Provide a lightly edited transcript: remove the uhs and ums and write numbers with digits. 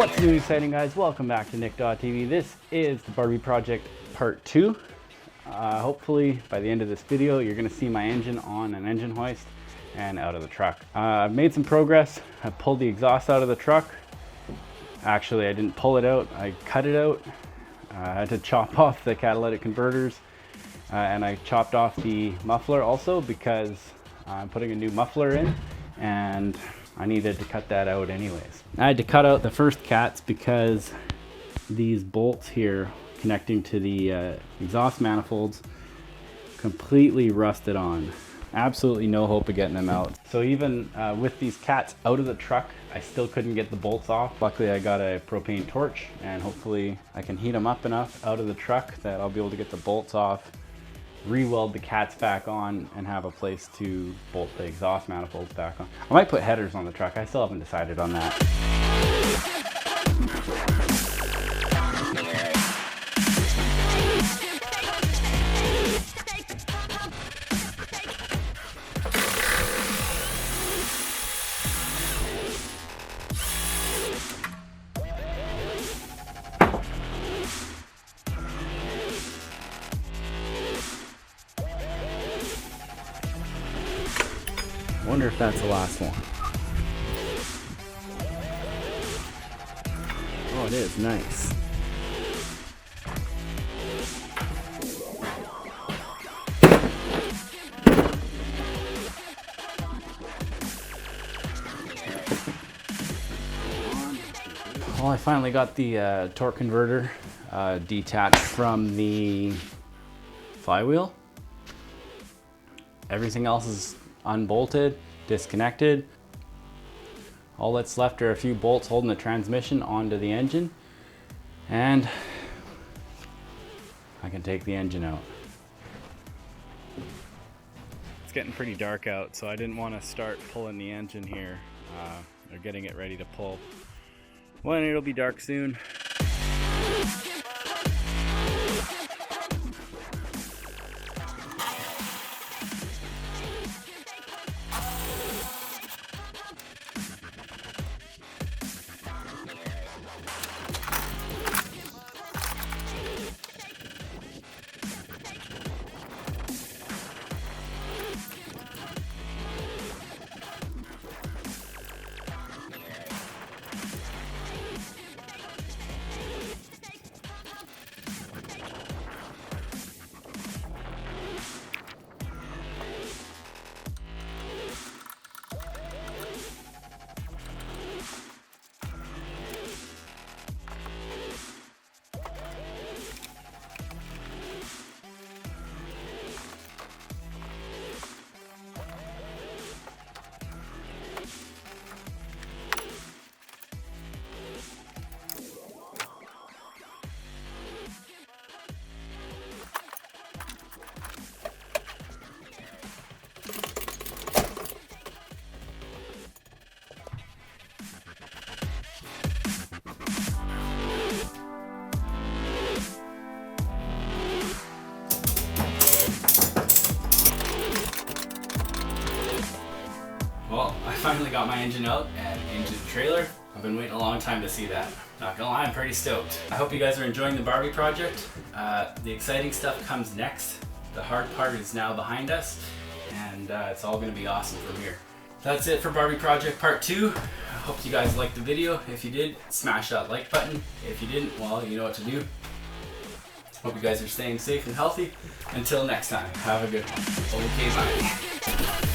What's new and exciting, guys? Welcome back to Nick.tv. This is the Barbie project part 2. Hopefully by the end of this video you're going to see my engine on an engine hoist and out of the truck. I've made some progress. I pulled the exhaust out of the truck. Actually, I didn't pull it out, I cut it out. I had to chop off the catalytic converters and I chopped off the muffler also because I'm putting a new muffler in and I needed to cut that out anyways. I had to cut out the first cats because these bolts here connecting to the exhaust manifolds completely rusted on. Absolutely no hope of getting them out. So even with these cats out of the truck, I still couldn't get the bolts off. Luckily I got a propane torch and hopefully I can heat them up enough out of the truck that I'll be able to get the bolts off, re-weld the cats back on, and have a place to bolt the exhaust manifolds back on. I might put headers on the truck. I still haven't decided on that. Wonder if that's the last one. Oh, it is nice. Well, I finally got the torque converter detached from the flywheel. Everything else is unbolted, disconnected. All that's left are a few bolts holding the transmission onto the engine, and I can take the engine out. It's getting pretty dark out, so I didn't want to start pulling the engine here or getting it ready to pull. Well, it'll be dark soon. Well, I finally got my engine out and into the trailer. I've been waiting a long time to see that. Not gonna lie, I'm pretty stoked. I hope you guys are enjoying the Barbie project. The exciting stuff comes next. The hard part is now behind us, and it's all gonna be awesome from here. That's it for Barbie project part 2. I hope you guys liked the video. If you did, smash that like button. If you didn't, well, you know what to do. Hope you guys are staying safe and healthy. Until next time, have a good one. Okay, bye.